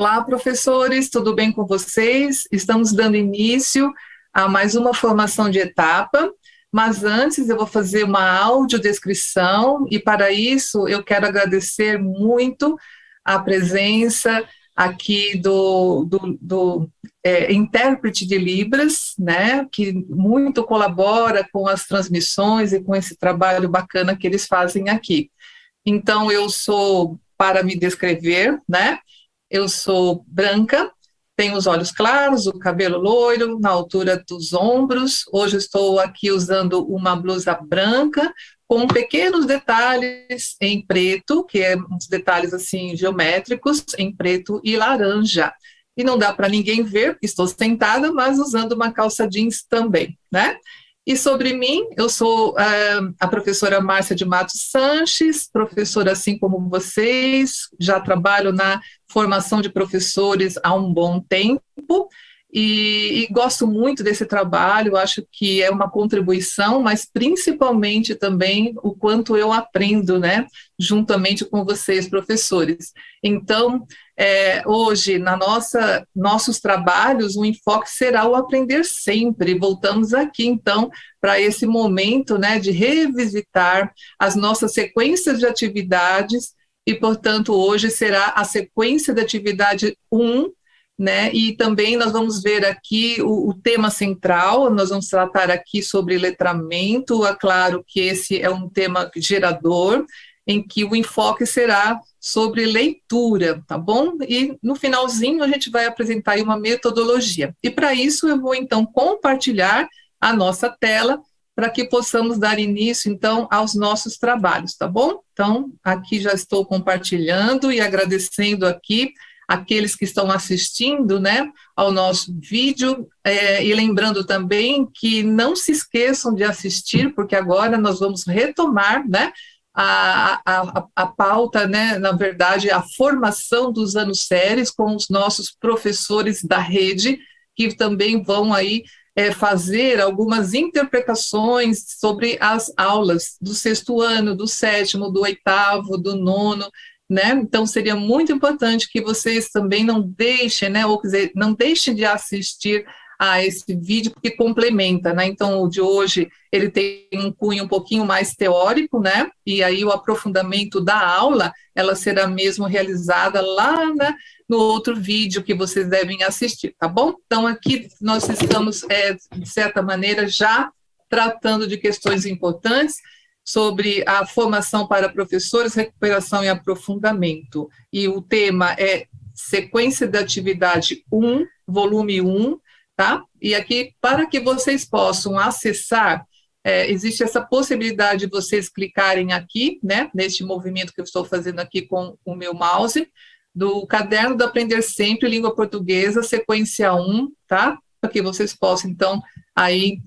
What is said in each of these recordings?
Olá, professores, tudo bem com vocês? Estamos dando início a mais uma formação de etapa, mas antes eu vou fazer uma audiodescrição e para isso eu quero agradecer muito a presença aqui do intérprete de Libras, né, que muito colabora com as transmissões e com esse trabalho bacana que eles fazem aqui. Então, eu sou, para me descrever, né, eu sou branca, tenho os olhos claros, o cabelo loiro, na altura dos ombros. Hoje estou aqui usando uma blusa branca, com pequenos detalhes em preto, que é uns detalhes assim geométricos, em preto e laranja. E não dá para ninguém ver, porque estou sentada, mas usando uma calça jeans também, né? E sobre mim, eu sou a professora Márcia de Matos Sanches, professora assim como vocês, já trabalho na formação de professores há um bom tempo, e gosto muito desse trabalho, acho que é uma contribuição, mas principalmente também o quanto eu aprendo, né, juntamente com vocês, professores. Então, hoje, nossos trabalhos, o enfoque será o aprender sempre. Voltamos aqui, então, para esse momento, né, de revisitar as nossas sequências de atividades, e, portanto, hoje será a sequência de atividade 1, né, e também nós vamos ver aqui o tema central, nós vamos tratar aqui sobre letramento, é claro que esse é um tema gerador, em que o enfoque será sobre leitura, tá bom? E no finalzinho a gente vai apresentar aí uma metodologia. E para isso eu vou então compartilhar a nossa tela para que possamos dar início então aos nossos trabalhos, tá bom? Então, aqui já estou compartilhando e agradecendo aqui aqueles que estão assistindo, né, ao nosso vídeo, e lembrando também que não se esqueçam de assistir, porque agora nós vamos retomar, né, a pauta, né, na verdade, a formação dos anos séries com os nossos professores da rede, que também vão aí fazer algumas interpretações sobre as aulas do sexto ano, do sétimo, do oitavo, do nono, né? Então, seria muito importante que vocês também não deixem, né, ou quer dizer, não deixem de assistir a esse vídeo, porque complementa, né? Então, o de hoje, ele tem um cunho um pouquinho mais teórico, né? E aí o aprofundamento da aula, ela será mesmo realizada lá, né, no outro vídeo que vocês devem assistir, tá bom? Então, aqui nós estamos, de certa maneira, já tratando de questões importantes sobre a formação para professores, recuperação e aprofundamento. E o tema é sequência de atividade 1, volume 1, tá? E aqui, para que vocês possam acessar, existe essa possibilidade de vocês clicarem aqui, né, neste movimento que eu estou fazendo aqui com o meu mouse, do Caderno do Aprender Sempre, Língua Portuguesa, sequência 1, tá? Para que vocês possam, então, aí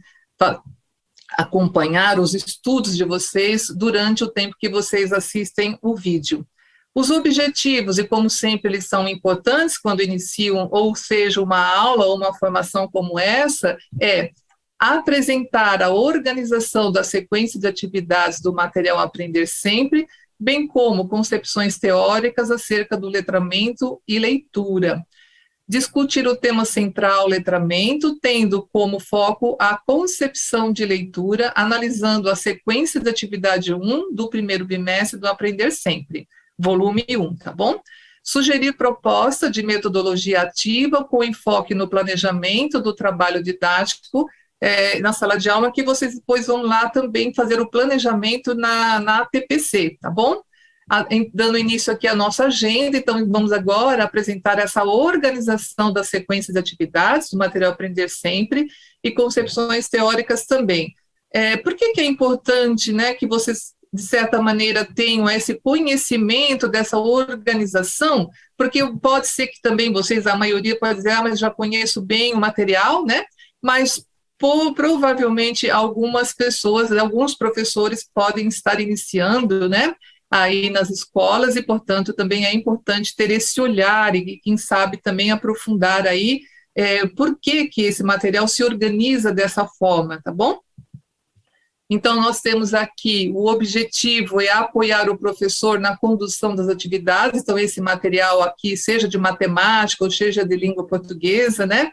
acompanhar os estudos de vocês durante o tempo que vocês assistem o vídeo. Os objetivos, e como sempre eles são importantes quando iniciam, ou seja, uma aula ou uma formação como essa, é apresentar a organização da sequência de atividades do material Aprender Sempre, bem como concepções teóricas acerca do letramento e leitura. Discutir o tema central, letramento, tendo como foco a concepção de leitura, analisando a sequência de atividade 1 do primeiro bimestre do Aprender Sempre, volume 1, tá bom? Sugerir proposta de metodologia ativa com enfoque no planejamento do trabalho didático na sala de aula, que vocês depois vão lá também fazer o planejamento na TPC, tá bom? Dando início aqui à nossa agenda, então vamos agora apresentar essa organização da sequência de atividades do material Aprender Sempre e concepções teóricas também. Por que é importante, né, que vocês, de certa maneira, tenham esse conhecimento dessa organização? Porque pode ser que também vocês, a maioria pode dizer, mas já conheço bem o material, né, mas provavelmente algumas pessoas, alguns professores podem estar iniciando, né, aí nas escolas, e, portanto, também é importante ter esse olhar e, quem sabe, também aprofundar aí por que esse material se organiza dessa forma, tá bom? Então, nós temos aqui o objetivo é apoiar o professor na condução das atividades, então esse material aqui, seja de matemática ou seja de língua portuguesa, né,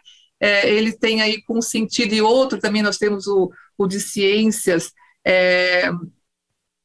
ele tem aí com sentido, e outro também nós temos o de ciências,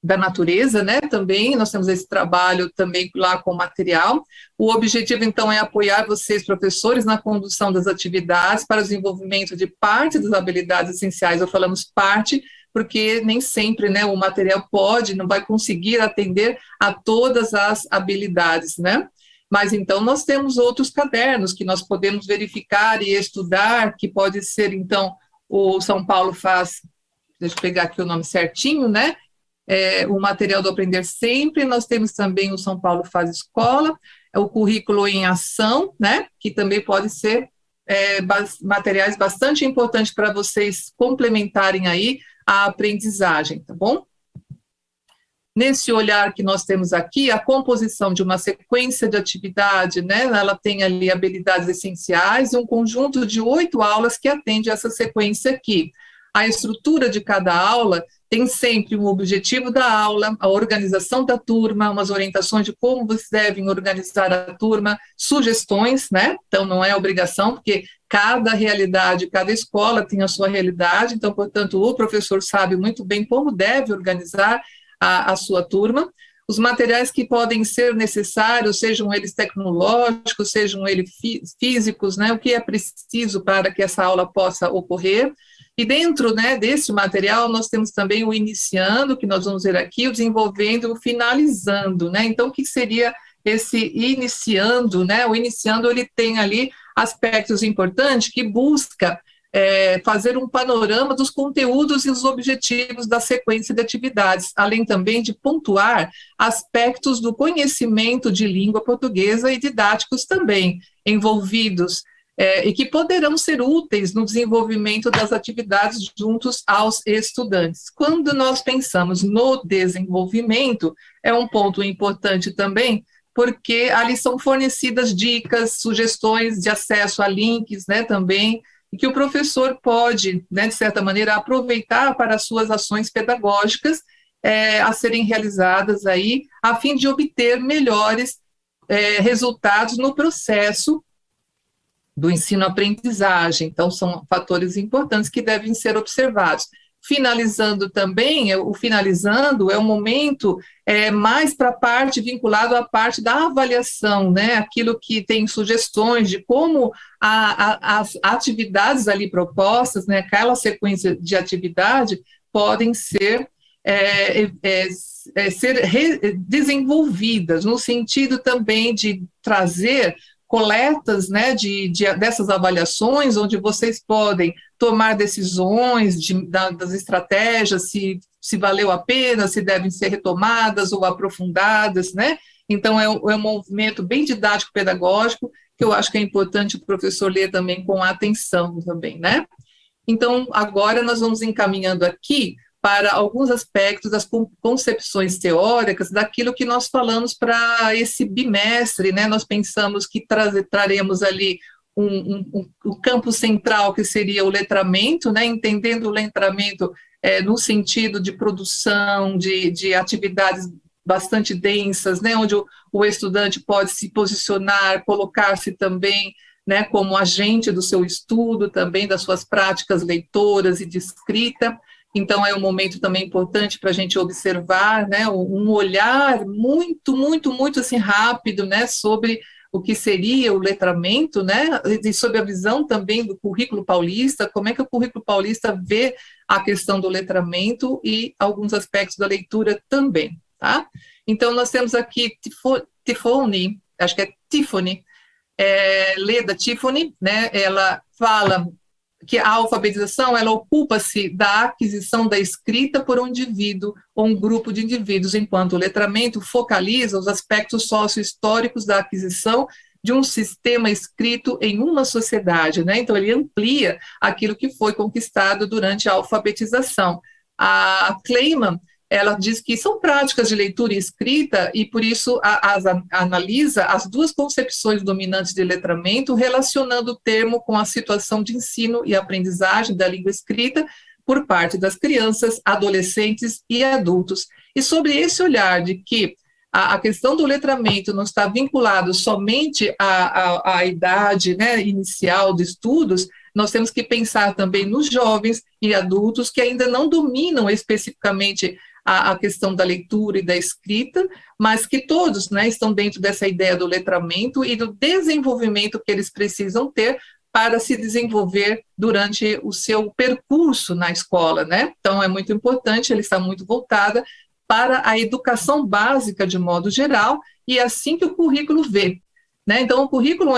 da natureza, né, também, nós temos esse trabalho também lá com o material. O objetivo, então, é apoiar vocês, professores, na condução das atividades para o desenvolvimento de parte das habilidades essenciais. Eu falamos parte, porque nem sempre, né, o material não vai conseguir atender a todas as habilidades, né, mas então nós temos outros cadernos que nós podemos verificar e estudar, que pode ser, então, o São Paulo faz, deixa eu pegar aqui o nome certinho, né, o material do Aprender Sempre, nós temos também o São Paulo Faz Escola, o currículo em ação, né, que também pode ser materiais bastante importantes para vocês complementarem aí a aprendizagem, tá bom? Nesse olhar que nós temos aqui, a composição de uma sequência de atividade, né, ela tem ali habilidades essenciais e um conjunto de 8 aulas que atende a essa sequência aqui. A estrutura de cada aula tem sempre um objetivo da aula, a organização da turma, umas orientações de como vocês devem organizar a turma, sugestões, né? Então, não é obrigação, porque cada realidade, cada escola tem a sua realidade, então, portanto, o professor sabe muito bem como deve organizar a sua turma. Os materiais que podem ser necessários, sejam eles tecnológicos, sejam eles físicos, né? O que é preciso para que essa aula possa ocorrer. E dentro, né, desse material, nós temos também o iniciando, que nós vamos ver aqui, o desenvolvendo e o finalizando, né? Então, o que seria esse iniciando, né? O iniciando, ele tem ali aspectos importantes que busca fazer um panorama dos conteúdos e os objetivos da sequência de atividades, além também de pontuar aspectos do conhecimento de língua portuguesa e didáticos também envolvidos, e que poderão ser úteis no desenvolvimento das atividades juntos aos estudantes. Quando nós pensamos no desenvolvimento, é um ponto importante também, porque ali são fornecidas dicas, sugestões de acesso a links, né, também, e que o professor pode, né, de certa maneira, aproveitar para as suas ações pedagógicas a serem realizadas aí, a fim de obter melhores resultados no processo do ensino-aprendizagem. Então, são fatores importantes que devem ser observados. Finalizando também, o finalizando é um momento mais para a parte vinculado à parte da avaliação, né? Aquilo que tem sugestões de como as atividades ali propostas, né? Aquela sequência de atividade podem ser desenvolvidas, no sentido também de trazer coletas, né, dessas avaliações, onde vocês podem tomar decisões das estratégias, se valeu a pena, se devem ser retomadas ou aprofundadas, né? Então, é um movimento bem didático-pedagógico, que eu acho que é importante o professor ler também com atenção também, né? Então, agora nós vamos encaminhando aqui para alguns aspectos das concepções teóricas daquilo que nós falamos para esse bimestre, né? Nós pensamos que traremos ali o campo central, que seria o letramento, né? Entendendo o letramento no sentido de produção, de atividades bastante densas, né? Onde o estudante pode se posicionar, colocar-se também, né, como agente do seu estudo, também das suas práticas leitoras e de escrita. Então, é um momento também importante para a gente observar, né, um olhar muito, muito, muito assim, rápido, né, sobre o que seria o letramento, né, e sobre a visão também do currículo paulista, como é que o currículo paulista vê a questão do letramento e alguns aspectos da leitura também, tá? Então, nós temos aqui Tiffany, acho que é Tiffany, Leda Tiffany, né, ela fala que a alfabetização, ela ocupa-se da aquisição da escrita por um indivíduo ou um grupo de indivíduos, enquanto o letramento focaliza os aspectos sócio-históricos da aquisição de um sistema escrito em uma sociedade, né? Então, ele amplia aquilo que foi conquistado durante a alfabetização. A Kleiman, ela diz que são práticas de leitura e escrita e, por isso, analisa as duas concepções dominantes de letramento, relacionando o termo com a situação de ensino e aprendizagem da língua escrita, por parte das crianças, adolescentes e adultos. E sobre esse olhar de que a questão do letramento não está vinculado somente à idade, né, inicial de estudos, nós temos que pensar também nos jovens e adultos que ainda não dominam especificamente a questão da leitura e da escrita, mas que todos, né, estão dentro dessa ideia do letramento e do desenvolvimento que eles precisam ter para se desenvolver durante o seu percurso na escola, né? Então, é muito importante, ele está muito voltada para a educação básica de modo geral, e é assim que o currículo vê, né? Então, o currículo,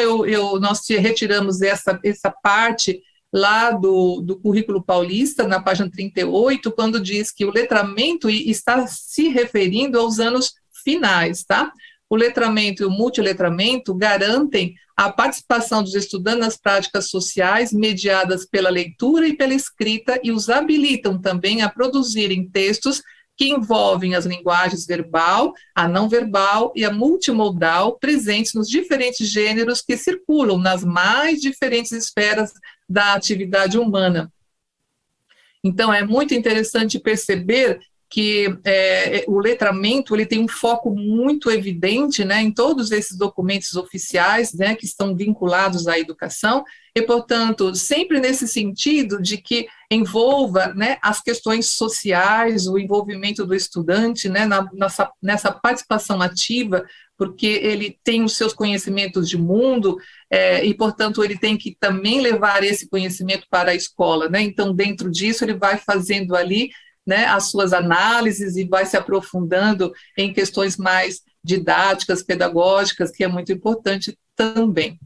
nós retiramos essa parte lá do currículo paulista, na página 38, quando diz que o letramento está se referindo aos anos finais, tá? O letramento e o multiletramento garantem a participação dos estudantes nas práticas sociais mediadas pela leitura e pela escrita e os habilitam também a produzirem textos que envolvem as linguagens verbal, a não verbal e a multimodal presentes nos diferentes gêneros que circulam nas mais diferentes esferas da atividade humana. Então, é muito interessante perceber que o letramento ele tem um foco muito evidente, né, em todos esses documentos oficiais, né, que estão vinculados à educação, e, portanto, sempre nesse sentido de que envolva, né, as questões sociais, o envolvimento do estudante, né, nessa participação ativa, porque ele tem os seus conhecimentos de mundo, e, portanto, ele tem que também levar esse conhecimento para a escola, né, então, dentro disso, ele vai fazendo ali, né, as suas análises e vai se aprofundando em questões mais didáticas, pedagógicas, que é muito importante também.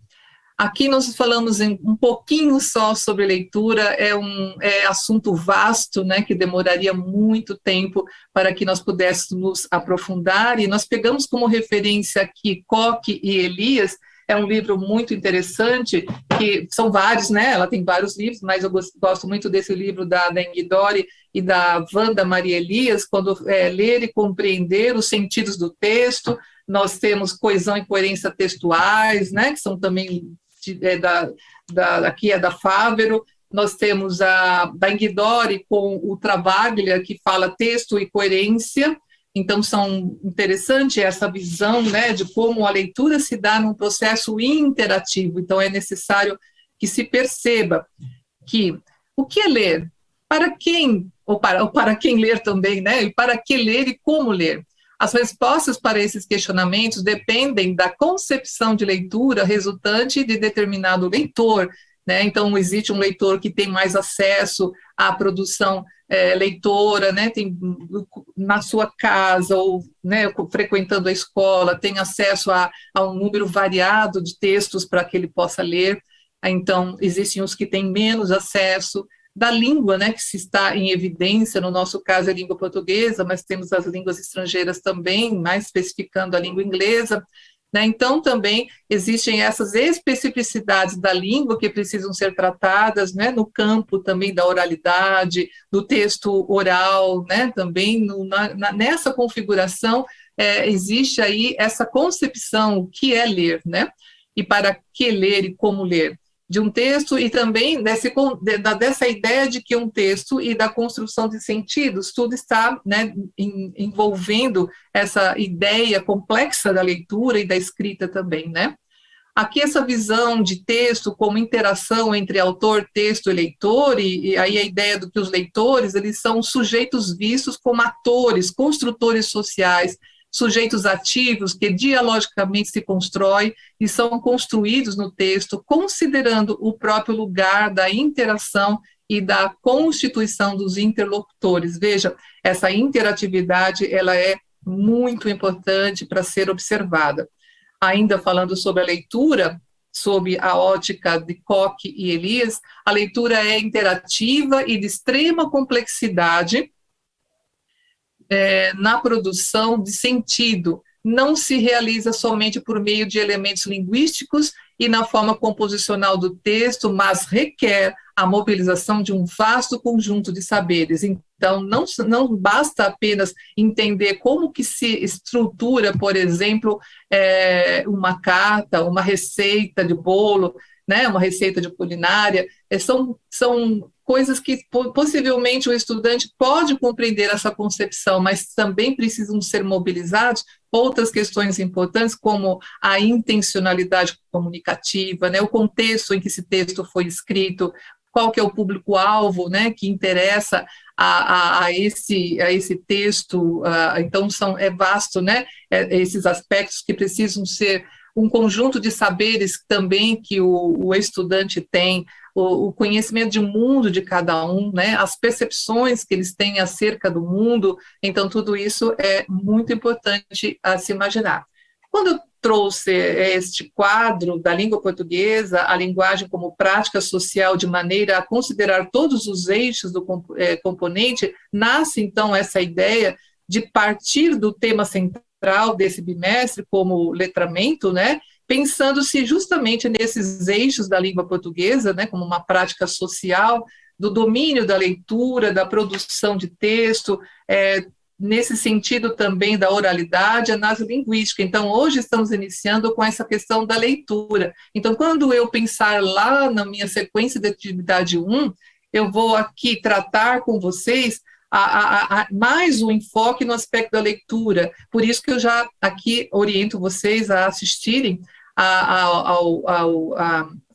Aqui nós falamos um pouquinho só sobre leitura, é assunto vasto, né, que demoraria muito tempo para que nós pudéssemos aprofundar, e nós pegamos como referência aqui Koch e Elias. É um livro muito interessante, que são vários, né? Ela tem vários livros, mas eu gosto muito desse livro da Enghi Dori e da Wanda Maria Elias, quando ler e compreender os sentidos do texto. Nós temos coesão e coerência textuais, né? Que são também aqui é da Fávero. Nós temos da Enghi Dori com o Travaglia, que fala texto e coerência. Então, são interessante essa visão, né, de como a leitura se dá num processo interativo. Então, é necessário que se perceba que o que é ler, para quem, ou para quem ler também, né, e para que ler e como ler. As respostas para esses questionamentos dependem da concepção de leitura resultante de determinado leitor, né? Então, existe um leitor que tem mais acesso à produção leitora, né, tem na sua casa ou, né, frequentando a escola, tem acesso a um número variado de textos para que ele possa ler. Então, existem os que têm menos acesso da língua, né, que se está em evidência, no nosso caso é a língua portuguesa, mas temos as línguas estrangeiras também, mais especificando a língua inglesa, né? Então, também existem essas especificidades da língua que precisam ser tratadas, né, no campo também da oralidade, do texto oral, né, também nessa configuração existe aí essa concepção, o que é ler, né, e para que ler e como ler de um texto, e também dessa ideia de que um texto e da construção de sentidos, tudo está, né, envolvendo essa ideia complexa da leitura e da escrita também, né. Aqui essa visão de texto como interação entre autor, texto e leitor, e aí a ideia do que os leitores, eles são sujeitos vistos como atores, construtores sociais, sujeitos ativos que dialogicamente se constroem e são construídos no texto, considerando o próprio lugar da interação e da constituição dos interlocutores. Veja, essa interatividade, ela é muito importante para ser observada. Ainda falando sobre a leitura, sob a ótica de Koch e Elias, a leitura é interativa e de extrema complexidade, na produção de sentido, não se realiza somente por meio de elementos linguísticos e na forma composicional do texto, mas requer a mobilização de um vasto conjunto de saberes. Então, não basta apenas entender como que se estrutura, por exemplo, uma carta, uma receita de bolo, né, uma receita de culinária, são coisas que possivelmente o estudante pode compreender essa concepção, mas também precisam ser mobilizados outras questões importantes, como a intencionalidade comunicativa, né, o contexto em que esse texto foi escrito, qual que é o público-alvo, né, que interessa a esse texto. Então é vasto, né, esses aspectos que precisam ser um conjunto de saberes também que o estudante tem, o conhecimento de mundo de cada um, né, as percepções que eles têm acerca do mundo. Então tudo isso é muito importante a se imaginar. Quando eu trouxe este quadro da língua portuguesa, a linguagem como prática social, de maneira a considerar todos os eixos do componente, nasce então essa ideia de partir do tema central desse bimestre, como letramento, né, pensando-se justamente nesses eixos da língua portuguesa, né, como uma prática social, do domínio da leitura, da produção de texto, nesse sentido também da oralidade, análise linguística. Então, hoje estamos iniciando com essa questão da leitura. Então, quando eu pensar lá na minha sequência de atividade 1, eu vou aqui tratar com vocês mais um enfoque no aspecto da leitura. Por isso que eu já aqui oriento vocês a assistirem a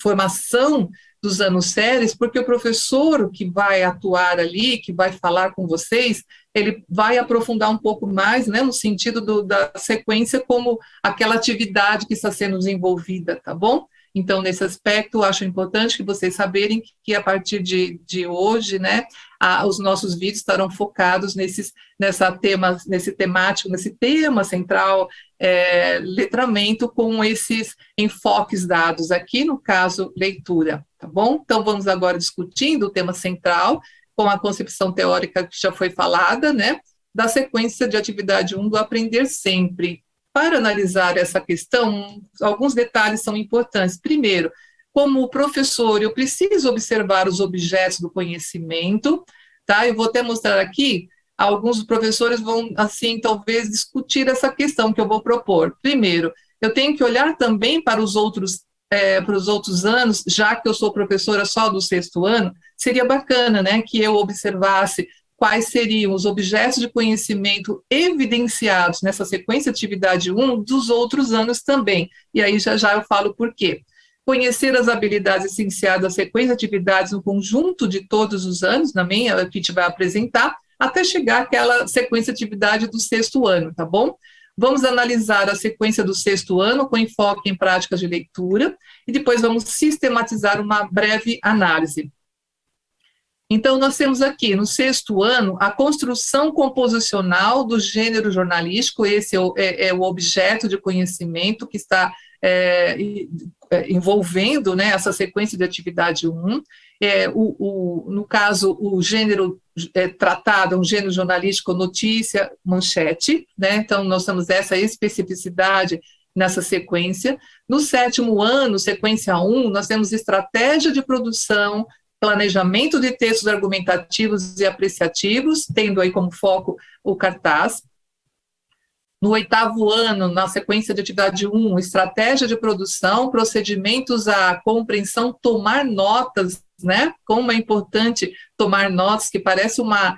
formação dos anos séries, porque o professor que vai atuar ali, que vai falar com vocês, ele vai aprofundar um pouco mais, né, no sentido da sequência como aquela atividade que está sendo desenvolvida, tá bom? Então, nesse aspecto, acho importante que vocês saberem que a partir de hoje, né, os nossos vídeos estarão focados nesse tema central, letramento, com esses enfoques dados aqui, no caso, leitura, tá bom? Então, vamos agora discutindo o tema central, com a concepção teórica que já foi falada, né, da sequência de atividade 1 do Aprender Sempre. Para analisar essa questão, alguns detalhes são importantes. Primeiro, como professor, eu preciso observar os objetos do conhecimento, tá? Eu vou até mostrar aqui, alguns professores vão, assim, talvez discutir essa questão que eu vou propor. Primeiro, eu tenho que olhar também para os outros anos, já que eu sou professora só do 6º ano, seria bacana, né, que eu observasse quais seriam os objetos de conhecimento evidenciados nessa sequência de atividade 1 dos outros anos também. E aí já eu falo por quê. Conhecer as habilidades essenciais da sequência de atividades no conjunto de todos os anos, na minha, que a gente vai apresentar, até chegar àquela sequência de atividade do 6º ano, tá bom? Vamos analisar a sequência do 6º ano com enfoque em práticas de leitura e depois vamos sistematizar uma breve análise. Então, nós temos aqui, no 6º ano, a construção composicional do gênero jornalístico. Esse é o objeto de conhecimento que está envolvendo, né, essa sequência de atividade 1. No caso, o gênero tratado é um gênero jornalístico, notícia, manchete, né? Então, nós temos essa especificidade nessa sequência. No 7º ano, sequência 1, nós temos estratégia de produção, planejamento de textos argumentativos e apreciativos, tendo aí como foco o cartaz. No 8º ano, na sequência de atividade 1, estratégia de produção, procedimentos à compreensão, tomar notas, né? Como é importante tomar notas, que parece uma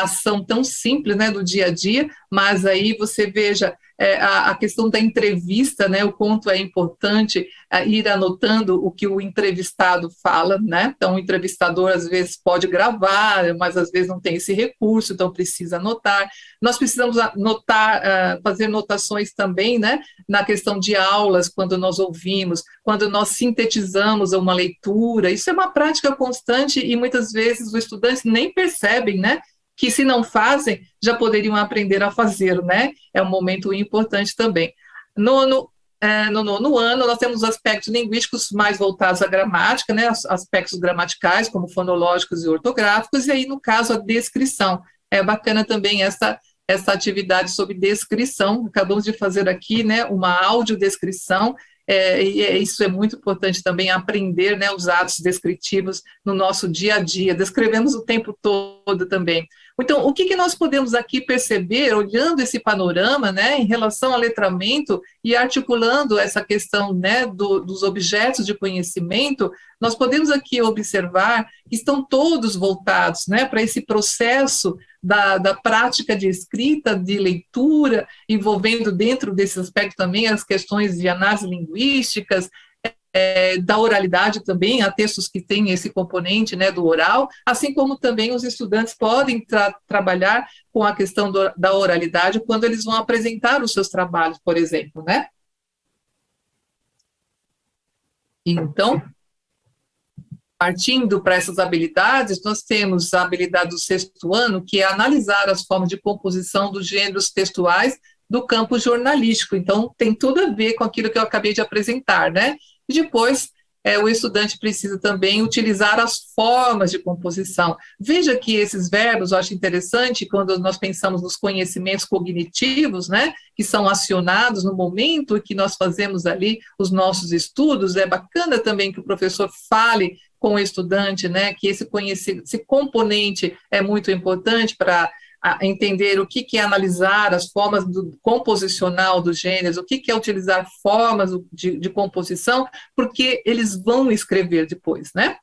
ação tão simples, né, do dia a dia, mas aí você veja a questão da entrevista, né, o quanto é importante ir anotando o que o entrevistado fala, né? Então, o entrevistador, às vezes, pode gravar, mas às vezes não tem esse recurso, então precisa anotar. Nós precisamos anotar, fazer notações também, né, na questão de aulas, quando nós ouvimos, quando nós sintetizamos uma leitura. Isso é uma prática constante e muitas vezes os estudantes nem percebem, né, que se não fazem, já poderiam aprender a fazer, né? É um momento importante também. No 9º ano, nós temos aspectos linguísticos mais voltados à gramática, né? Aspectos gramaticais, como fonológicos e ortográficos, e aí, no caso, a descrição. É bacana também essa atividade sobre descrição. Acabamos de fazer aqui, né, uma audiodescrição, e isso é muito importante também, aprender, né, os atos descritivos no nosso dia a dia. Descrevemos o tempo todo também. Então, o que nós podemos aqui perceber, olhando esse panorama, né, em relação ao letramento e articulando essa questão, né, dos objetos de conhecimento, nós podemos aqui observar que estão todos voltados, né, para esse processo da prática de escrita, de leitura, envolvendo dentro desse aspecto também as questões de análise linguísticas, da oralidade também, há textos que têm esse componente, né, do oral, assim como também os estudantes podem trabalhar com a questão da oralidade quando eles vão apresentar os seus trabalhos, por exemplo, né? Então, partindo para essas habilidades, nós temos a habilidade do sexto ano, que é analisar as formas de composição dos gêneros textuais do campo jornalístico. Então, tem tudo a ver com aquilo que eu acabei de apresentar, né? E depois, o estudante precisa também utilizar as formas de composição. Veja que esses verbos, eu acho interessante, quando nós pensamos nos conhecimentos cognitivos, né, que são acionados no momento que nós fazemos ali os nossos estudos, é bacana também que o professor fale com o estudante, né, que esse componente é muito importante para entender o que é analisar as formas composicional dos gêneros, o que é utilizar formas de composição, porque eles vão escrever depois, né?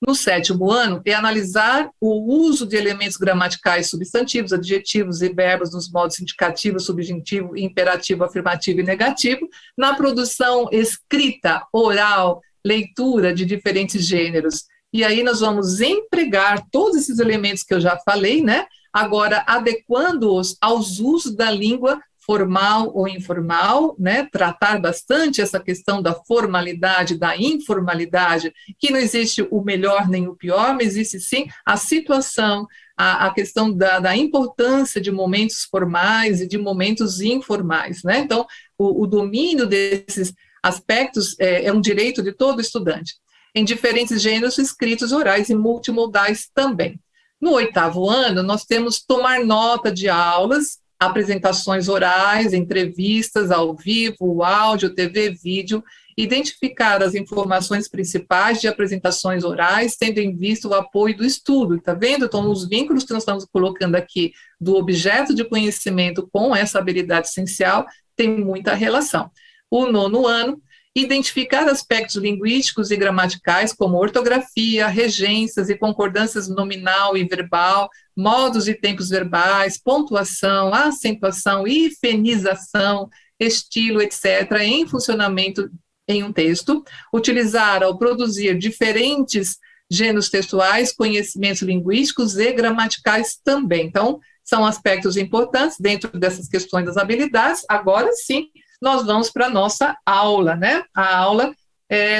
No sétimo ano, é analisar o uso de elementos gramaticais substantivos, adjetivos e verbos nos modos indicativo, subjuntivo, imperativo, afirmativo e negativo, na produção escrita, oral, leitura de diferentes gêneros. E aí nós vamos empregar todos esses elementos que eu já falei, né? Agora, adequando-os aos usos da língua formal ou informal, né? Tratar bastante essa questão da formalidade, da informalidade, que não existe o melhor nem o pior, mas existe sim a situação, a questão da importância de momentos formais e de momentos informais, né? Então, o domínio desses aspectos é um direito de todo estudante, em diferentes gêneros escritos, orais e multimodais também. No oitavo ano, nós temos tomar nota de aulas, apresentações orais, entrevistas ao vivo, áudio, TV, vídeo, identificar as informações principais de apresentações orais, tendo em vista o apoio do estudo, está vendo? Então, os vínculos que nós estamos colocando aqui do objeto de conhecimento com essa habilidade essencial tem muita relação. O nono ano, identificar aspectos linguísticos e gramaticais, como ortografia, regências e concordâncias nominal e verbal, modos e tempos verbais, pontuação, acentuação, hifenização, estilo, etc., em funcionamento em um texto, utilizar ao produzir diferentes gêneros textuais, conhecimentos linguísticos e gramaticais também. Então, são aspectos importantes dentro dessas questões das habilidades. Agora sim, nós vamos para a nossa aula, né? A aula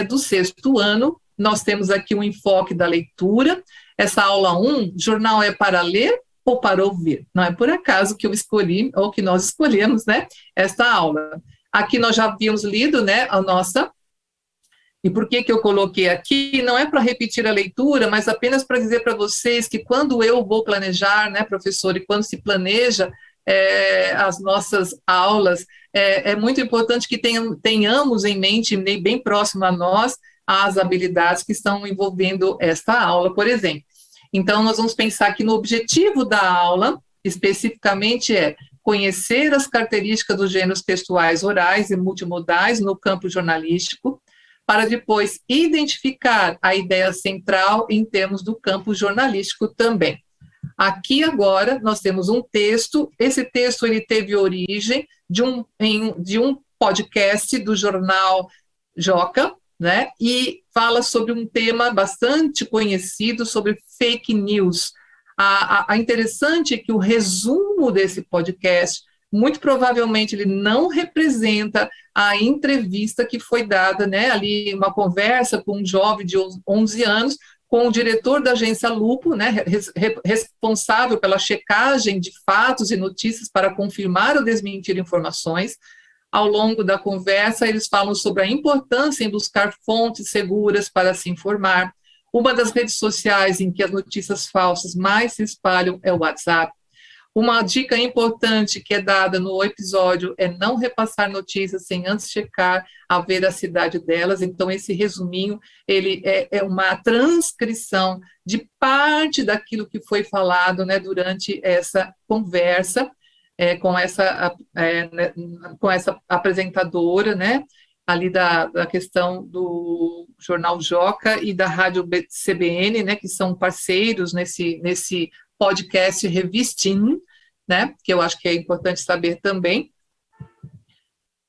do sexto ano. Nós temos aqui um enfoque da leitura. Essa aula 1, jornal é para ler ou para ouvir? Não é por acaso que eu escolhi, ou que nós escolhemos, né, esta aula. Aqui nós já havíamos lido, né, a nossa. E por que eu coloquei aqui? Não é para repetir a leitura, mas apenas para dizer para vocês que quando eu vou planejar, né, professor, e quando se planeja as nossas aulas, é muito importante que tenhamos em mente, bem próximo a nós, as habilidades que estão envolvendo esta aula, por exemplo. Então, nós vamos pensar que no objetivo da aula, especificamente, é conhecer as características dos gêneros textuais orais e multimodais no campo jornalístico, para depois identificar a ideia central em termos do campo jornalístico também. Aqui agora nós temos um texto, esse texto ele teve origem de um podcast do jornal Joca, né, e fala sobre um tema bastante conhecido, sobre fake news. A interessante é que o resumo desse podcast, muito provavelmente ele não representa a entrevista que foi dada, né, ali uma conversa com um jovem de 11 anos, com o diretor da agência Lupo, né, responsável pela checagem de fatos e notícias para confirmar ou desmentir informações. Ao longo da conversa, eles falam sobre a importância em buscar fontes seguras para se informar. Uma das redes sociais em que as notícias falsas mais se espalham é o WhatsApp. Uma dica importante que é dada no episódio é não repassar notícias sem antes checar a veracidade delas. Então, esse resuminho, ele é uma transcrição de parte daquilo que foi falado, né, durante essa conversa né, com essa apresentadora, né, ali da questão do Jornal Joca e da Rádio CBN, né, que são parceiros nesse podcast Revistin, né, que eu acho que é importante saber também.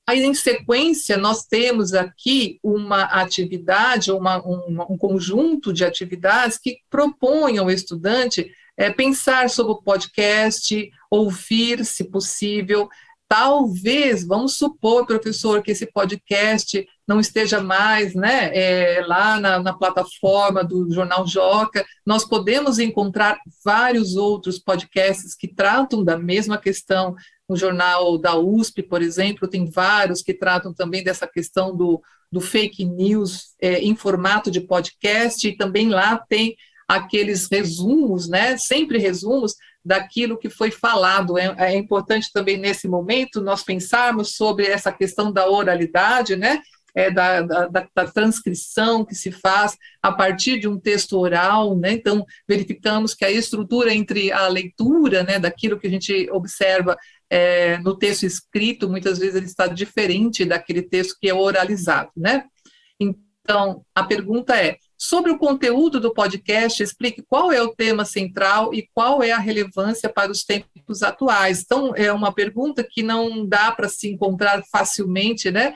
Aí, em sequência, nós temos aqui uma atividade, um conjunto de atividades que propõem ao estudante pensar sobre o podcast, ouvir, se possível. Talvez, vamos supor, professor, que esse podcast não esteja mais, né, lá na plataforma do Jornal Joca. Nós podemos encontrar vários outros podcasts que tratam da mesma questão. O jornal da USP, por exemplo, tem vários que tratam também dessa questão do fake news em formato de podcast, e também lá tem aqueles resumos, né, sempre resumos daquilo que foi falado. É importante também, nesse momento, nós pensarmos sobre essa questão da oralidade, né, da transcrição que se faz a partir de um texto oral, né? Então, verificamos que a estrutura entre a leitura, né, daquilo que a gente observa no texto escrito, muitas vezes ele está diferente daquele texto que é oralizado, né? Então, a pergunta é, sobre o conteúdo do podcast, explique qual é o tema central e qual é a relevância para os tempos atuais. Então, é uma pergunta que não dá para se encontrar facilmente, né,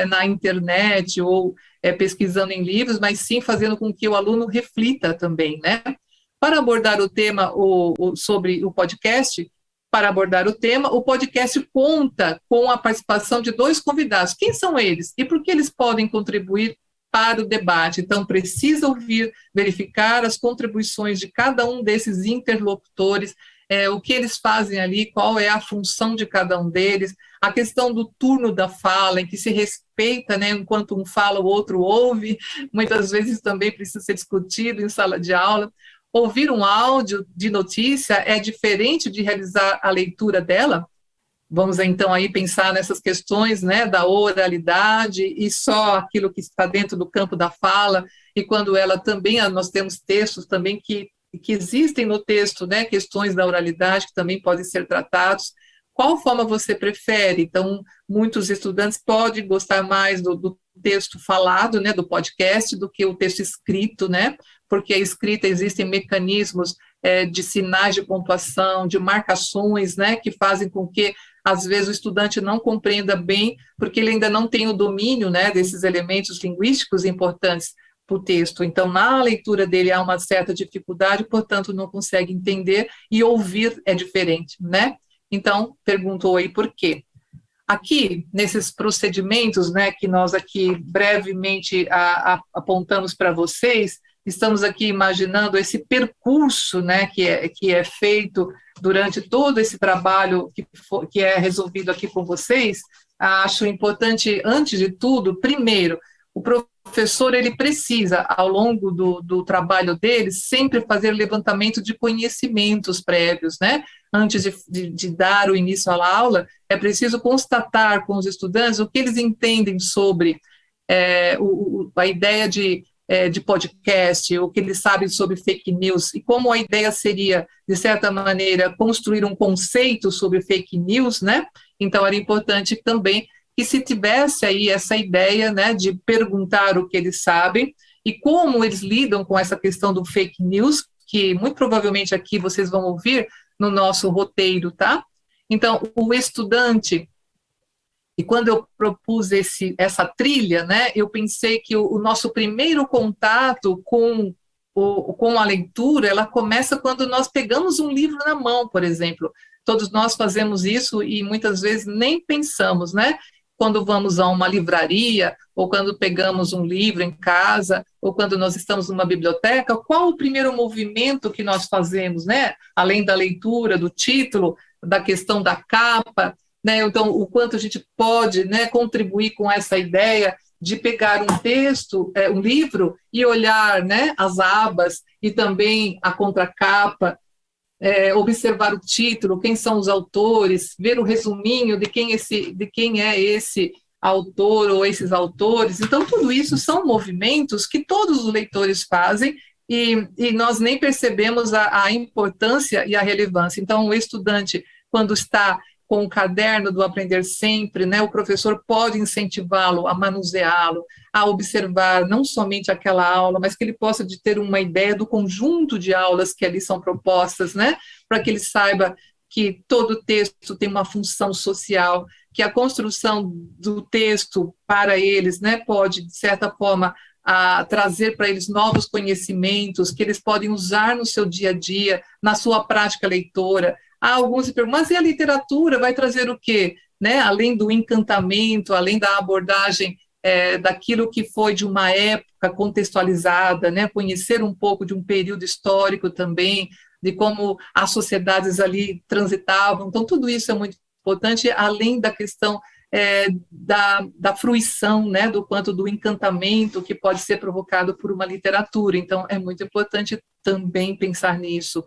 na internet ou pesquisando em livros, mas sim fazendo com que o aluno reflita também, né? Para abordar o tema sobre o podcast, o podcast conta com a participação de 2 convidados. Quem são eles? E por que eles podem contribuir para o debate? Então, precisa ouvir, verificar as contribuições de cada um desses interlocutores, o que eles fazem ali, qual é a função de cada um deles, a questão do turno da fala, em que se respeita, né, enquanto um fala, o outro ouve, muitas vezes também precisa ser discutido em sala de aula. Ouvir um áudio de notícia é diferente de realizar a leitura dela? Vamos, então, aí pensar nessas questões, né, da oralidade e só aquilo que está dentro do campo da fala, e quando ela também, nós temos textos também que existem no texto, né, questões da oralidade que também podem ser tratados. Qual forma você prefere? Então, muitos estudantes podem gostar mais do texto falado, né, do podcast, do que o texto escrito, né, porque a escrita existem mecanismos de sinais de pontuação, de marcações, né, que fazem com que, às vezes, o estudante não compreenda bem, porque ele ainda não tem o domínio, né, desses elementos linguísticos importantes para o texto. Então, na leitura dele há uma certa dificuldade, portanto, não consegue entender, e ouvir é diferente, né? Então, perguntou aí por quê. Aqui, nesses procedimentos, né, que nós aqui brevemente apontamos para vocês, estamos aqui imaginando esse percurso, né, que é feito durante todo esse trabalho que é resolvido aqui com vocês. Acho importante, antes de tudo, primeiro, o professor ele precisa, ao longo do trabalho dele, sempre fazer levantamento de conhecimentos prévios, né? Antes de dar o início à aula, é preciso constatar com os estudantes o que eles entendem sobre a ideia de podcast, o que eles sabem sobre fake news, e como a ideia seria, de certa maneira, construir um conceito sobre fake news, né? Então, era importante também que se tivesse aí essa ideia, né, de perguntar o que eles sabem e como eles lidam com essa questão do fake news, que muito provavelmente aqui vocês vão ouvir no nosso roteiro, tá? Então, o estudante, e quando eu propus essa trilha, né, eu pensei que o nosso primeiro contato com a leitura, ela começa quando nós pegamos um livro na mão, por exemplo. Todos nós fazemos isso e muitas vezes nem pensamos, né? Quando vamos a uma livraria, ou quando pegamos um livro em casa, ou quando nós estamos numa biblioteca, qual o primeiro movimento que nós fazemos, né? Além da leitura, do título, da questão da capa, né? Então, o quanto a gente pode, né, contribuir com essa ideia de pegar um texto, um livro, e olhar, né, as abas e também a contracapa, observar o título, quem são os autores, ver o resuminho de quem é esse autor ou esses autores. Então, tudo isso são movimentos que todos os leitores fazem e nós nem percebemos a importância e a relevância. Então, o estudante, quando está com o caderno do Aprender Sempre, né, o professor pode incentivá-lo a manuseá-lo, a observar não somente aquela aula, mas que ele possa de ter uma ideia do conjunto de aulas que ali são propostas, né, para que ele saiba que todo texto tem uma função social, que a construção do texto para eles, né, pode, de certa forma, trazer para eles novos conhecimentos que eles podem usar no seu dia a dia, na sua prática leitora. Há alguns que perguntam, mas e a literatura vai trazer o quê? Né? Além do encantamento, além da abordagem daquilo que foi de uma época contextualizada, né? Conhecer um pouco de um período histórico também, de como as sociedades ali transitavam. Então, tudo isso é muito importante, além da questão da fruição, né, do quanto do encantamento que pode ser provocado por uma literatura. Então, é muito importante também pensar nisso.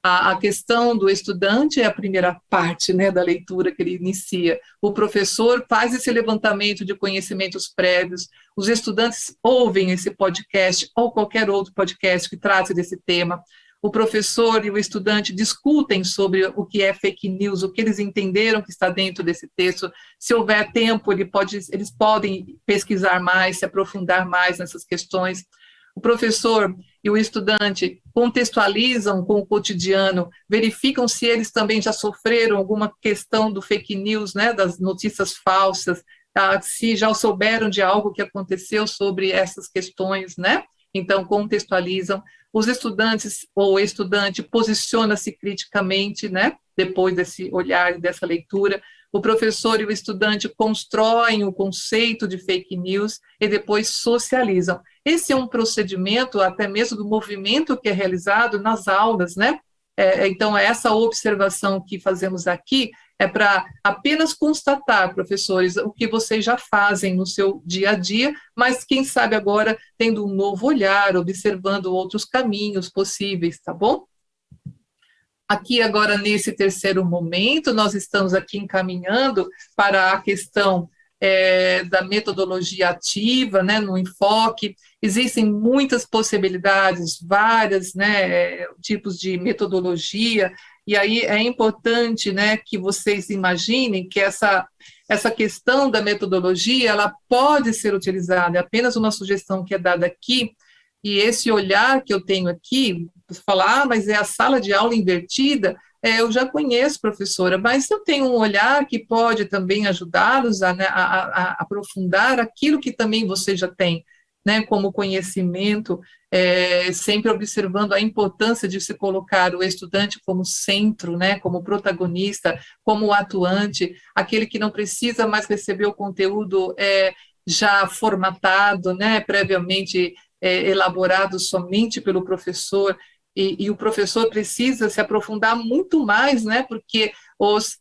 A questão do estudante é a primeira parte, né, da leitura que ele inicia. O professor faz esse levantamento de conhecimentos prévios, os estudantes ouvem esse podcast ou qualquer outro podcast que trate desse tema. O professor e o estudante discutem sobre o que é fake news, o que eles entenderam que está dentro desse texto. Se houver tempo, eles podem pesquisar mais, se aprofundar mais nessas questões. O professor e o estudante contextualizam com o cotidiano, verificam se eles também já sofreram alguma questão do fake news, né, das notícias falsas, se já souberam de algo que aconteceu sobre essas questões, né? Então, contextualizam. Os estudantes ou o estudante posiciona-se criticamente, né, depois desse olhar e dessa leitura. O professor e o estudante constroem o conceito de fake news e depois socializam. Esse é um procedimento, até mesmo do movimento que é realizado nas aulas, né? Então, essa observação que fazemos aqui é para apenas constatar, professores, o que vocês já fazem no seu dia a dia, mas quem sabe agora tendo um novo olhar, observando outros caminhos possíveis, tá bom? Aqui agora, nesse terceiro momento, nós estamos aqui encaminhando para a questão da metodologia ativa, né, no enfoque. Existem muitas possibilidades, várias, né, tipos de metodologia, e aí é importante, né, que vocês imaginem que essa questão da metodologia, ela pode ser utilizada, é apenas uma sugestão que é dada aqui, e esse olhar que eu tenho aqui, falar, mas é a sala de aula invertida, eu já conheço, professora, mas eu tenho um olhar que pode também ajudá-los a aprofundar aquilo que também você já tem, né, como conhecimento, sempre observando a importância de se colocar o estudante como centro, né, como protagonista, como atuante, aquele que não precisa mais receber o conteúdo já formatado, né, previamente elaborado somente pelo professor, e o professor precisa se aprofundar muito mais, né, porque os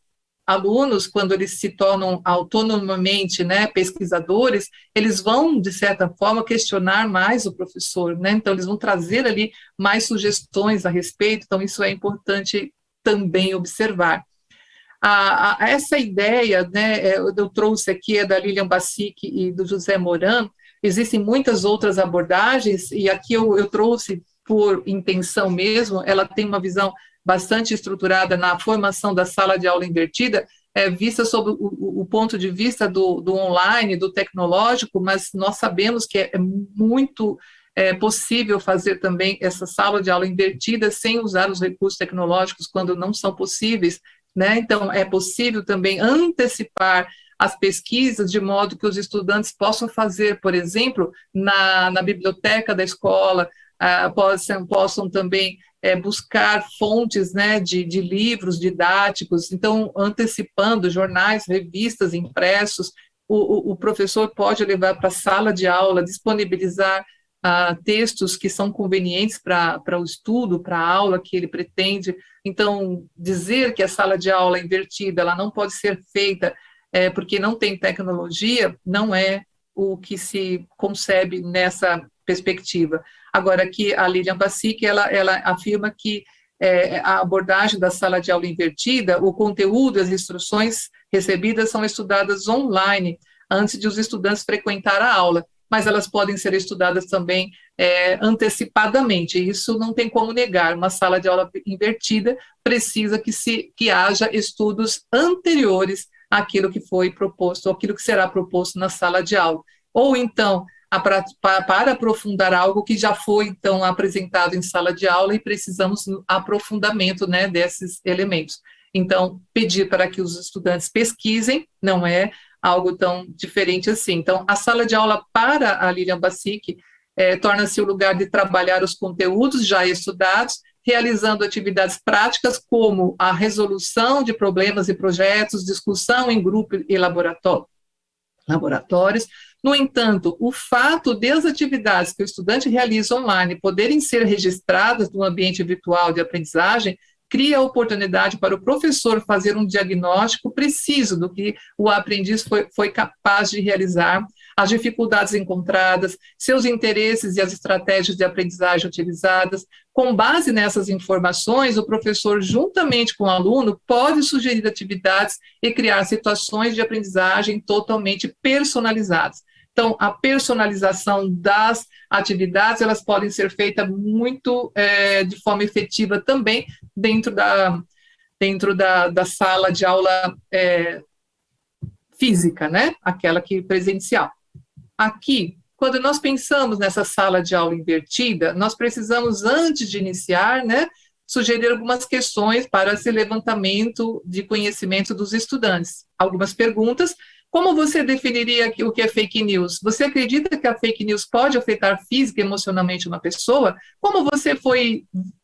alunos, quando eles se tornam autonomamente, né, pesquisadores, eles vão, de certa forma, questionar mais o professor, né, então eles vão trazer ali mais sugestões a respeito, então isso é importante também observar. Essa ideia, né, eu trouxe aqui, é da Lilian Bassic e do José Moran, existem muitas outras abordagens, e aqui eu trouxe por intenção mesmo, ela tem uma visão bastante estruturada na formação da sala de aula invertida, vista sob o ponto de vista do online, do tecnológico, mas nós sabemos que é muito possível fazer também essa sala de aula invertida sem usar os recursos tecnológicos quando não são possíveis, né? Então, é possível também antecipar as pesquisas de modo que os estudantes possam fazer, por exemplo, na biblioteca da escola, possam também buscar fontes, né, de livros didáticos, então, antecipando jornais, revistas, impressos, o professor pode levar para a sala de aula, disponibilizar textos que são convenientes para o estudo, para a aula que ele pretende. Então, dizer que a sala de aula invertida ela não pode ser feita porque não tem tecnologia, não é o que se concebe nessa perspectiva. Agora, aqui a Lilian Bassic, ela afirma que a abordagem da sala de aula invertida, o conteúdo, as instruções recebidas são estudadas online, antes de os estudantes frequentar a aula, mas elas podem ser estudadas também antecipadamente, isso não tem como negar. Uma sala de aula invertida precisa que haja estudos anteriores àquilo que foi proposto, ou aquilo que será proposto na sala de aula. Ou então, para aprofundar algo que já foi, então, apresentado em sala de aula e precisamos aprofundamento, né, desses elementos. Então, pedir para que os estudantes pesquisem não é algo tão diferente assim. Então, a sala de aula para a Lilian Bassic torna-se o lugar de trabalhar os conteúdos já estudados, realizando atividades práticas como a resolução de problemas e projetos, discussão em grupo e laboratórios. No entanto, o fato de as atividades que o estudante realiza online poderem ser registradas no ambiente virtual de aprendizagem cria a oportunidade para o professor fazer um diagnóstico preciso do que o aprendiz foi capaz de realizar, as dificuldades encontradas, seus interesses e as estratégias de aprendizagem utilizadas. Com base nessas informações, o professor, juntamente com o aluno, pode sugerir atividades e criar situações de aprendizagem totalmente personalizadas. Então, a personalização das atividades, elas podem ser feitas muito de forma efetiva também dentro da sala de aula física, né? Aquela que presencial. Aqui, quando nós pensamos nessa sala de aula invertida, nós precisamos, antes de iniciar, né, sugerir algumas questões para esse levantamento de conhecimento dos estudantes. Algumas perguntas. Como você definiria o que é fake news? Você acredita que a fake news pode afetar física e emocionalmente uma pessoa? Como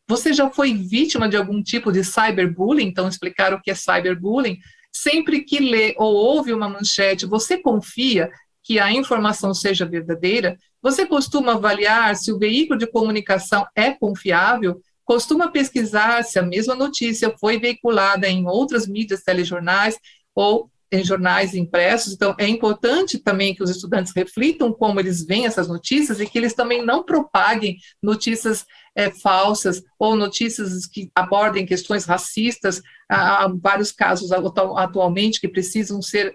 você já foi vítima de algum tipo de cyberbullying? Então, explicar o que é cyberbullying. Sempre que lê ou ouve uma manchete, você confia que a informação seja verdadeira? Você costuma avaliar se o veículo de comunicação é confiável? Costuma pesquisar se a mesma notícia foi veiculada em outras mídias, telejornais ou em jornais impressos? Então, é importante também que os estudantes reflitam como eles veem essas notícias e que eles também não propaguem notícias falsas ou notícias que abordem questões racistas. Há vários casos atualmente que precisam ser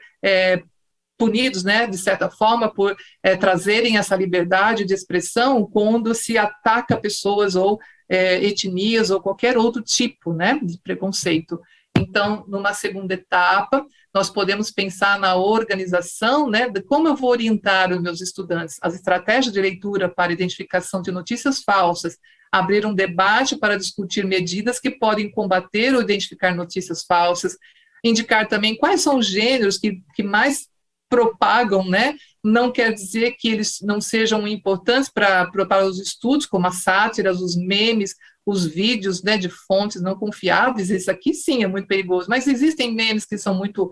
punidos, né, de certa forma, por trazerem essa liberdade de expressão quando se ataca pessoas ou etnias ou qualquer outro tipo, né, de preconceito. Então, numa segunda etapa, nós podemos pensar na organização, né, de como eu vou orientar os meus estudantes, as estratégias de leitura para identificação de notícias falsas, abrir um debate para discutir medidas que podem combater ou identificar notícias falsas, indicar também quais são os gêneros que mais propagam, né? Não quer dizer que eles não sejam importantes para os estudos, como as sátiras, os memes, os vídeos, né, de fontes não confiáveis. Isso aqui sim é muito perigoso, mas existem memes que são muito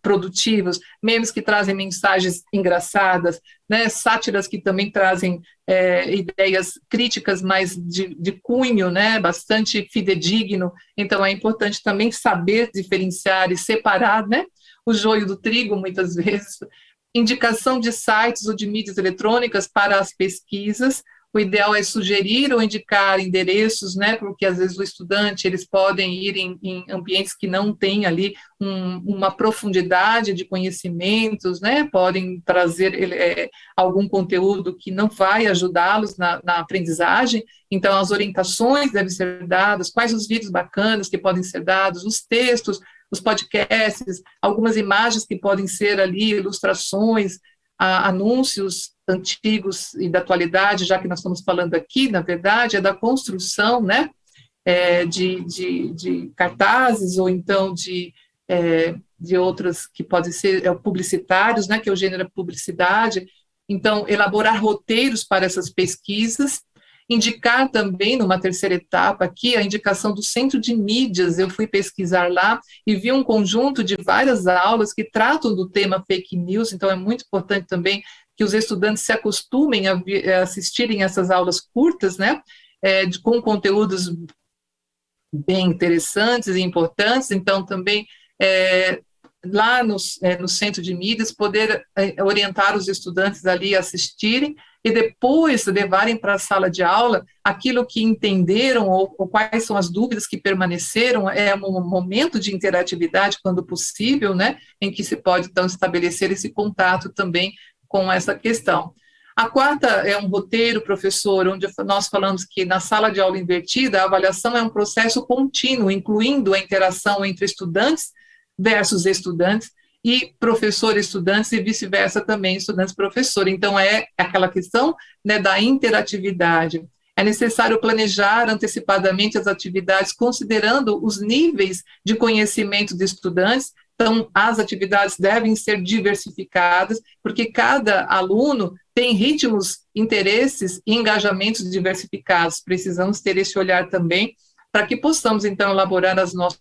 produtivos, memes que trazem mensagens engraçadas, né, sátiras que também trazem ideias críticas, mas de cunho, né, bastante fidedigno. Então é importante também saber diferenciar e separar, né, o joio do trigo, muitas vezes. Indicação de sites ou de mídias eletrônicas para as pesquisas. O ideal é sugerir ou indicar endereços, né, porque às vezes o estudante, eles podem ir em ambientes que não têm ali uma profundidade de conhecimentos, né, podem trazer algum conteúdo que não vai ajudá-los na aprendizagem. Então, as orientações devem ser dadas, quais os vídeos bacanas que podem ser dados, os textos, os podcasts, algumas imagens que podem ser ali, ilustrações, anúncios antigos e da atualidade, já que nós estamos falando aqui, na verdade, é da construção, né, de cartazes, ou então de outras que podem ser publicitários, né, que é o gênero publicidade. Então, elaborar roteiros para essas pesquisas, indicar também, numa terceira etapa aqui, a indicação do Centro de Mídias. Eu fui pesquisar lá e vi um conjunto de várias aulas que tratam do tema fake news, então é muito importante também que os estudantes se acostumem a assistirem essas aulas curtas, né, com conteúdos bem interessantes e importantes. Então, também, lá no Centro de Mídias, poder orientar os estudantes ali a assistirem e depois levarem para a sala de aula aquilo que entenderam ou quais são as dúvidas que permaneceram, é um momento de interatividade, quando possível, né, em que se pode, então, estabelecer esse contato também com essa questão. A quarta é um roteiro, professor, onde nós falamos que na sala de aula invertida, a avaliação é um processo contínuo, incluindo a interação entre estudantes versus estudantes, e professor-estudantes e vice-versa também, estudantes-professor. Então, é aquela questão, né, da interatividade. É necessário planejar antecipadamente as atividades, considerando os níveis de conhecimento dos estudantes. Então, as atividades devem ser diversificadas, porque cada aluno tem ritmos, interesses e engajamentos diversificados. Precisamos ter esse olhar também, para que possamos, então, elaborar as nossas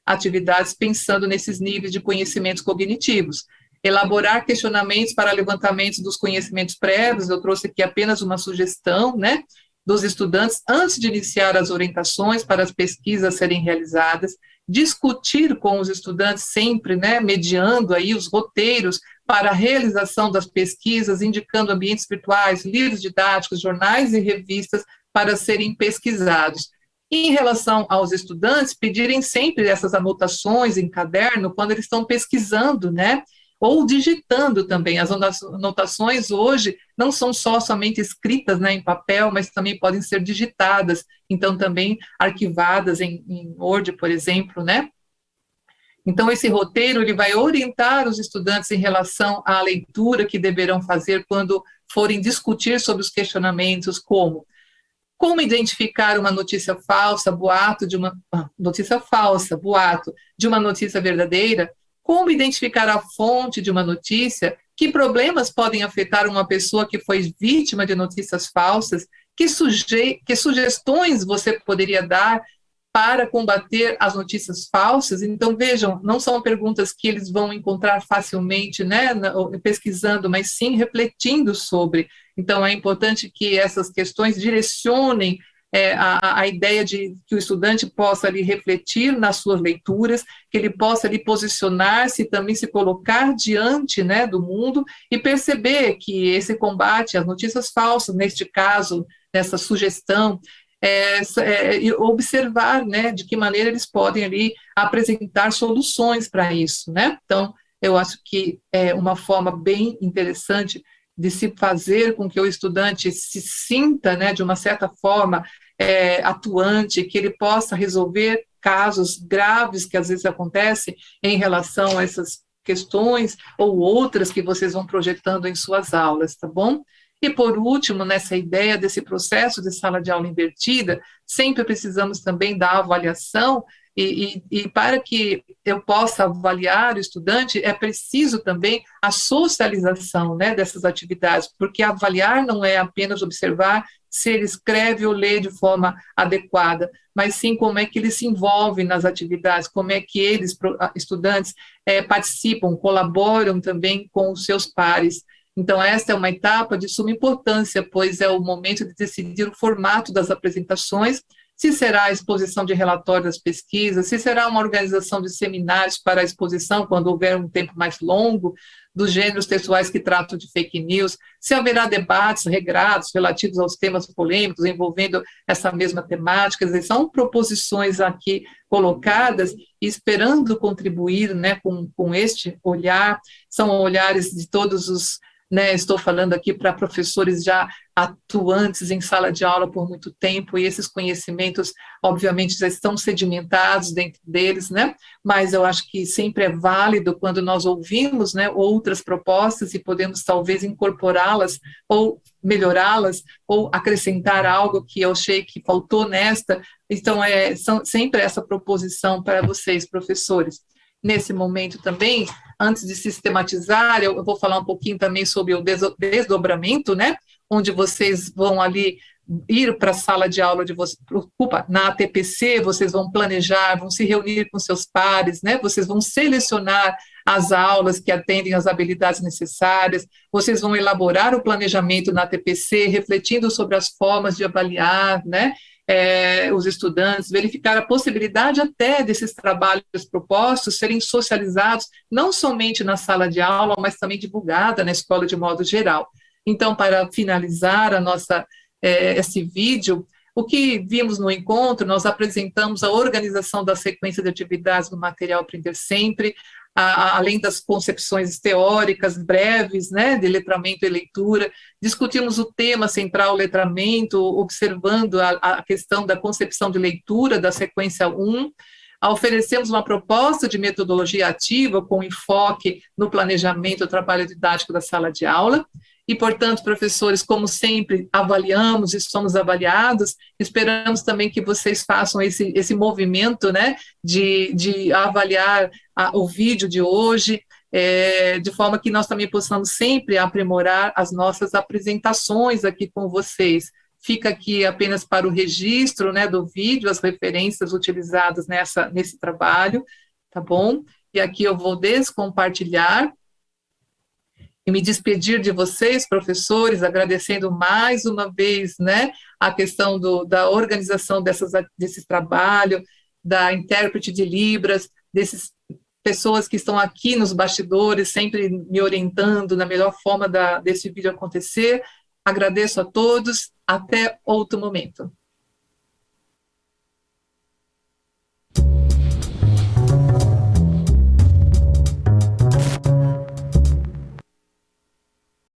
atividades pensando nesses níveis de conhecimentos cognitivos. Elaborar questionamentos para levantamento dos conhecimentos prévios, eu trouxe aqui apenas uma sugestão, né, dos estudantes, antes de iniciar as orientações para as pesquisas serem realizadas, discutir com os estudantes sempre, né, mediando aí os roteiros para a realização das pesquisas, indicando ambientes virtuais, livros didáticos, jornais e revistas para serem pesquisados. E em relação aos estudantes, pedirem sempre essas anotações em caderno quando eles estão pesquisando, né? Ou digitando também. As anotações hoje não são somente escritas, né, em papel, mas também podem ser digitadas, então também arquivadas em Word, por exemplo, né? Então, esse roteiro ele vai orientar os estudantes em relação à leitura que deverão fazer quando forem discutir sobre os questionamentos, como identificar uma notícia falsa, boato de uma notícia falsa, boato de uma notícia verdadeira? Como identificar a fonte de uma notícia? Que problemas podem afetar uma pessoa que foi vítima de notícias falsas? Que sugestões você poderia dar para combater as notícias falsas? Então, vejam, não são perguntas que eles vão encontrar facilmente, né, pesquisando, mas sim refletindo sobre. Então, é importante que essas questões direcionem a ideia de que o estudante possa ali refletir nas suas leituras, que ele possa ali posicionar-se e também se colocar diante, né, do mundo e perceber que esse combate às notícias falsas, neste caso, nessa sugestão, observar, né, de que maneira eles podem ali apresentar soluções para isso, né? Então, eu acho que é uma forma bem interessante de se fazer com que o estudante se sinta, né, de uma certa forma, atuante, que ele possa resolver casos graves que às vezes acontecem em relação a essas questões ou outras que vocês vão projetando em suas aulas, tá bom? E, por último, nessa ideia desse processo de sala de aula invertida, sempre precisamos também da avaliação, e para que eu possa avaliar o estudante, é preciso também a socialização, né, dessas atividades, porque avaliar não é apenas observar se ele escreve ou lê de forma adequada, mas sim como é que ele se envolve nas atividades, como é que eles, estudantes, participam, colaboram também com os seus pares. Então, esta é uma etapa de suma importância, pois é o momento de decidir o formato das apresentações, se será a exposição de relatórios das pesquisas, se será uma organização de seminários para a exposição, quando houver um tempo mais longo, dos gêneros textuais que tratam de fake news, se haverá debates regrados relativos aos temas polêmicos envolvendo essa mesma temática. Quer dizer, são proposições aqui colocadas, esperando contribuir, né, com este olhar, são olhares de todos os, né, estou falando aqui para professores já atuantes em sala de aula por muito tempo, e esses conhecimentos, obviamente, já estão sedimentados dentro deles, né, mas eu acho que sempre é válido quando nós ouvimos, né, outras propostas e podemos talvez incorporá-las ou melhorá-las ou acrescentar algo que eu achei que faltou nesta. Então, sempre essa proposição para vocês, professores. Nesse momento também, antes de sistematizar, eu vou falar um pouquinho também sobre o desdobramento, né, onde vocês vão ali ir para a sala de aula de vocês, na ATPC, vocês vão planejar, vão se reunir com seus pares, né, vocês vão selecionar as aulas que atendem às habilidades necessárias, vocês vão elaborar o planejamento na ATPC, refletindo sobre as formas de avaliar, né, os estudantes, verificar a possibilidade até desses trabalhos propostos serem socializados, não somente na sala de aula, mas também divulgada na escola de modo geral. Então, para finalizar esse vídeo, o que vimos no encontro, nós apresentamos a organização da sequência de atividades do material Aprender Sempre, além das concepções teóricas breves, né, de letramento e leitura, discutimos o tema central letramento, observando a questão da concepção de leitura da sequência 1, oferecemos uma proposta de metodologia ativa com enfoque no planejamento do trabalho didático da sala de aula, e, portanto, professores, como sempre, avaliamos e somos avaliados, esperamos também que vocês façam esse movimento, né, de avaliar o vídeo de hoje, de forma que nós também possamos sempre aprimorar as nossas apresentações aqui com vocês. Fica aqui apenas para o registro, né, do vídeo, as referências utilizadas nesse trabalho, tá bom? E aqui eu vou descompartilhar e me despedir de vocês, professores, agradecendo mais uma vez, né, a questão da organização desses trabalhos, da intérprete de Libras, dessas pessoas que estão aqui nos bastidores, sempre me orientando na melhor forma desse vídeo acontecer. Agradeço a todos, até outro momento.